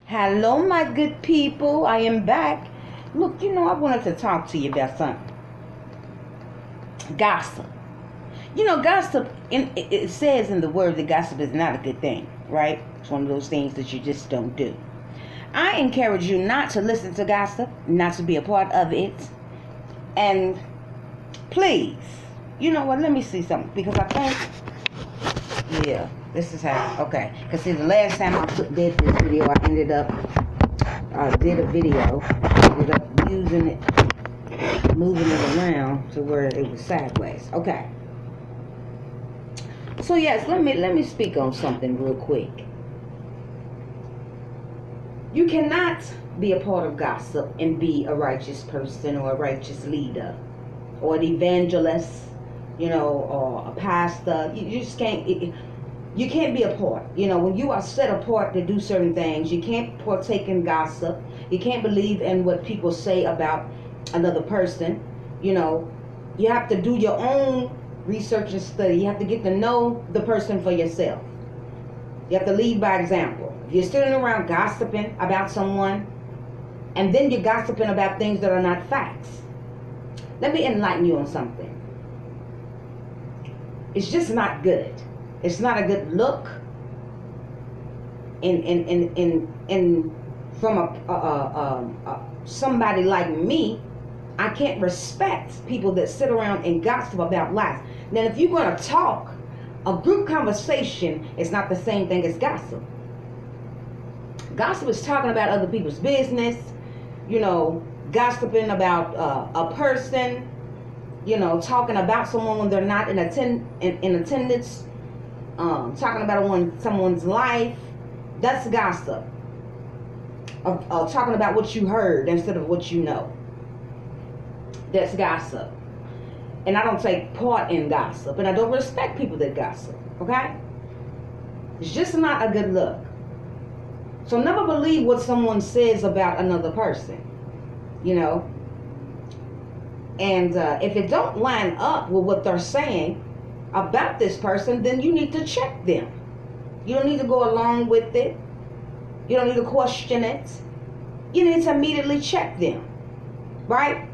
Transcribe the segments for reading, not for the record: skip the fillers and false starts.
Hello, my good people. I am back. Look, I wanted to talk to you about something. Gossip. Gossip, it says in the word that gossip is not a good thing, right? It's one of those things that you just don't do. I encourage you not to listen to gossip, not to be a part of it. And please, you know what? Let me see something. Because I think, yeah, this is how, okay. Because see, the last time I did this video, I ended up did a video, ended up using it, moving it around to where it was sideways. Okay. So yes, let me speak on something real quick. You cannot be a part of gossip and be a righteous person or a righteous leader or an evangelist, or a pastor. You just can't. You can't be a part. When you are set apart to do certain things, you can't partake in gossip. You can't believe in what people say about another person. You have to do your own research and study. You have to get to know the person for yourself. You have to lead by example. If you're sitting around gossiping about someone, and then you're gossiping about things that are not facts, let me enlighten you on something. It's just not good. It's not a good look. In from somebody like me, I can't respect people that sit around and gossip about lies. Now, if you're going to talk, a group conversation is not the same thing as gossip. Gossip is talking about other people's business, gossiping about a person, talking about someone when they're not in attendance, talking about someone's life. That's gossip. Of talking about what you heard instead of what you know. That's gossip. And I don't take part in gossip. And I don't respect people that gossip. Okay? It's just not a good look. So never believe what someone says about another person. And if it don't line up with what they're saying about this person, then you need to check them. You don't need to go along with it. You don't need to question it. You need to immediately check them. Right?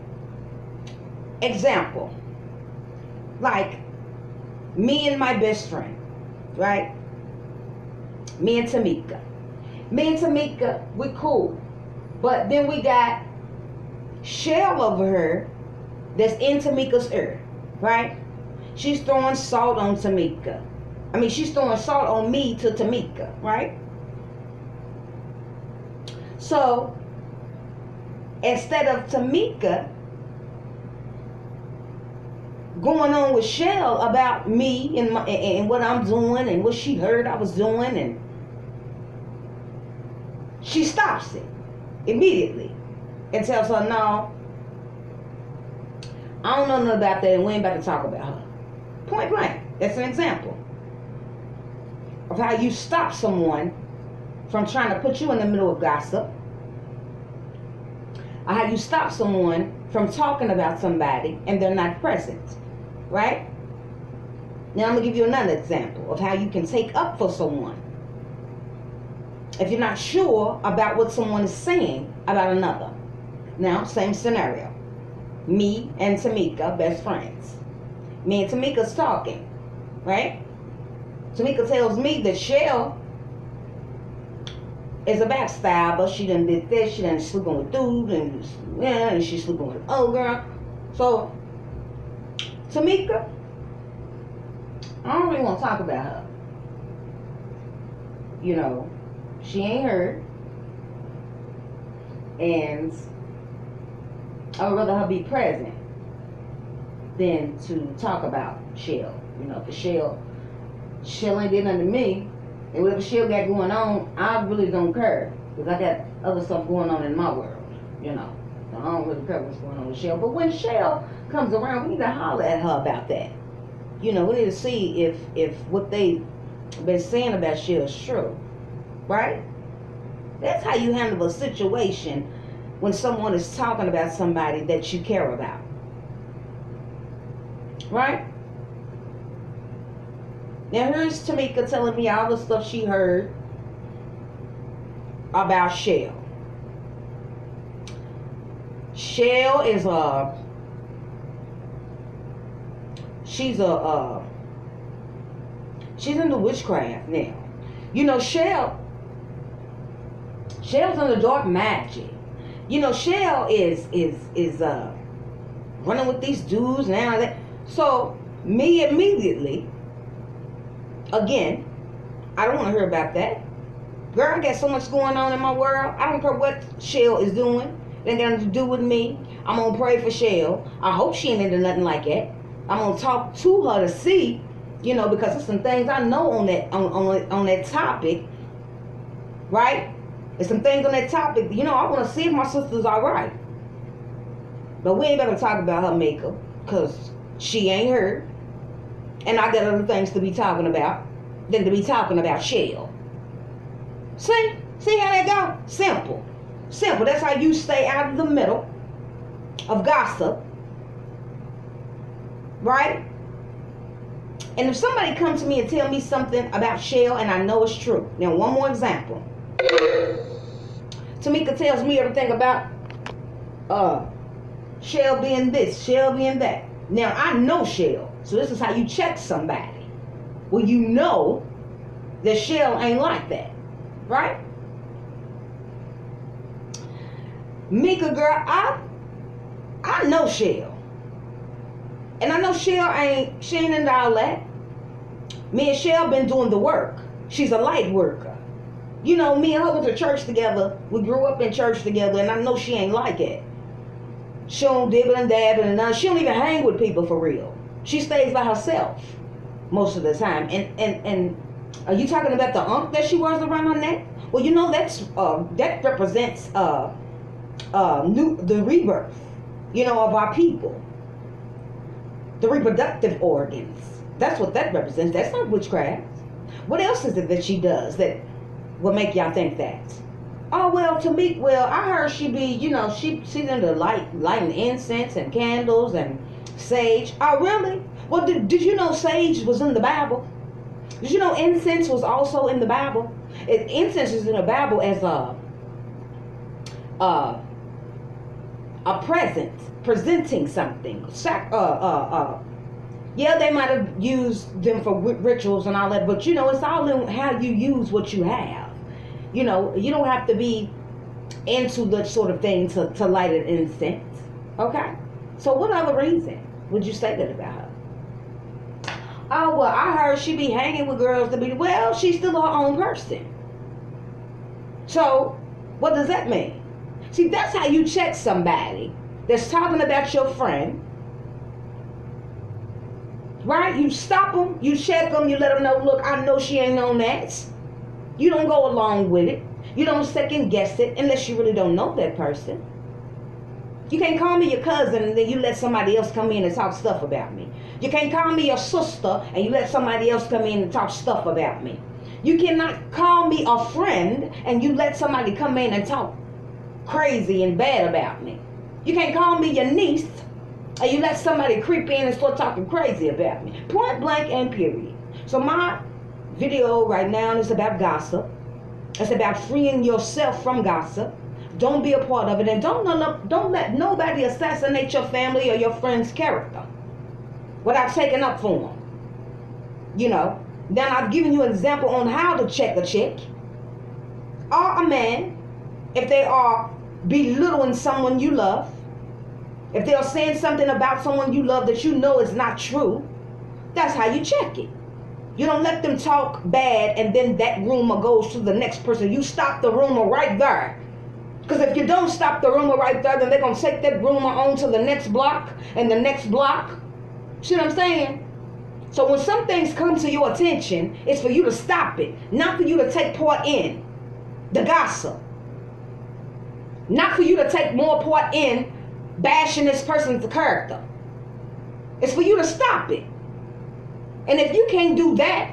Example. Like me and my best friend. Right? Me and Tamika. Me and Tamika, we cool. But then we got Shell over her that's in Tamika's ear. Right? She's throwing salt on Tamika. She's throwing salt on me to Tamika, right? So, instead of Tamika going on with Shell about me and what I'm doing and what she heard I was doing, and she stops it immediately and tells her, no, I don't know nothing about that and we ain't about to talk about her. Point blank. That's an example of how you stop someone from trying to put you in the middle of gossip, or how you stop someone from talking about somebody and they're not present, right? Now I'm going to give you another example of how you can take up for someone if you're not sure about what someone is saying about another. Now, same scenario. Me and Tamika, best friends. Me and Tamika's talking, right? Tamika tells me that Shell is a backstabber. She done did this. She done sleeping with dudes and she's sleeping with an old girl. So, Tamika, I don't really want to talk about her. She ain't heard. And I would rather her be present than to talk about Shell. If Shell ain't did nothing to me, and whatever Shell got going on, I really don't care. Because I got other stuff going on in my world, So I don't really care what's going on with Shell. But when Shell comes around, we need to holler at her about that. We need to see if what they've been saying about Shell is true. Right? That's how you handle a situation when someone is talking about somebody that you care about. Right? Now here's Tamika telling me all the stuff she heard about Shell. Shell is she's into witchcraft now. You know, Shell's into dark magic. You know, Shell is running with these dudes now. That so me immediately, again, I don't want to hear about that. Girl, I got so much going on in my world. I don't care what Shell is doing. It ain't got nothing to do with me. I'm gonna pray for Shell. I hope she ain't into nothing like that. I'm gonna talk to her to see, you know, because there's some things I know on that topic, right? There's some things on that topic, you know, I want to see if my sister's all right. But we ain't gonna talk about her makeup, because she ain't her. And I got other things to be talking about than to be talking about Shell. See how that go? Simple. That's how you stay out of the middle of gossip, right? And if somebody comes to me and tell me something about Shell and I know it's true. Now, one more example. Tamika tells me everything about Shell being this, Shell being that. Now, I know Shell, so this is how you check somebody. Well, you know that Shell ain't like that, right? Mika, girl, I know Shell. And I know she ain't into all that. Me and Shell been doing the work. She's a light worker. You know, me and her went to church together. We grew up in church together, and I know she ain't like it. She don't dibble and dabble and none. She don't even hang with people for real. She stays by herself most of the time. And are you talking about the unk that she wears around her neck? Well, you know that represents the rebirth, you know, of our people. The reproductive organs. That's what that represents. That's not witchcraft. What else is it that she does that will make y'all think that? Oh, well, to me, I heard she be, you know, she's into lighting incense and candles and sage. Oh, really? Well, did you know sage was in the Bible? Did you know incense was also in the Bible? Incense is in the Bible as a present, presenting something. Yeah, they might have used them for rituals and all that, but you know, it's all in how you use what you have. You know, you don't have to be into the sort of thing to light an incense. Okay? So what other reason would you say that about her? Oh, well, I heard she be hanging with girls to be, well, she's still her own person. So, what does that mean? See, that's how you check somebody that's talking about your friend. Right? You stop them, you check them, you let them know, look, I know she ain't on that. You don't go along with it. You don't second guess it unless you really don't know that person. You can't call me your cousin and then you let somebody else come in and talk stuff about me. You can't call me your sister and you let somebody else come in and talk stuff about me. You cannot call me a friend and you let somebody come in and talk crazy and bad about me. You can't call me your niece and you let somebody creep in and start talking crazy about me. Point blank and period. So my video right now is about gossip. It's about freeing yourself from gossip. Don't be a part of it, and don't let nobody assassinate your family or your friend's character without taking up for them. You know. Then I've given you an example on how to check a chick or a man if they are belittling someone you love. If they are saying something about someone you love that you know is not true, that's how you check it. You don't let them talk bad and then that rumor goes to the next person. You stop the rumor right there. Because if you don't stop the rumor right there, then they're going to take that rumor on to the next block and the next block. See what I'm saying? So when some things come to your attention, it's for you to stop it. Not for you to take part in the gossip. Not for you to take more part in bashing this person's character. It's for you to stop it. And if you can't do that,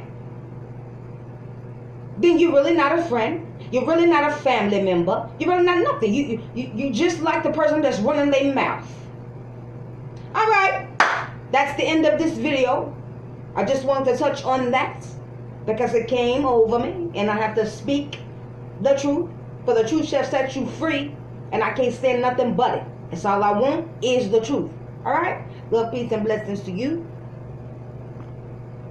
then you're really not a friend. You're really not a family member. You're really not nothing. You just like the person that's running their mouth. All right. That's the end of this video. I just wanted to touch on that because it came over me and I have to speak the truth For the truth shall set you free, and I can't stand nothing but it. That's all I want is the truth. All right? Love, peace, and blessings to you.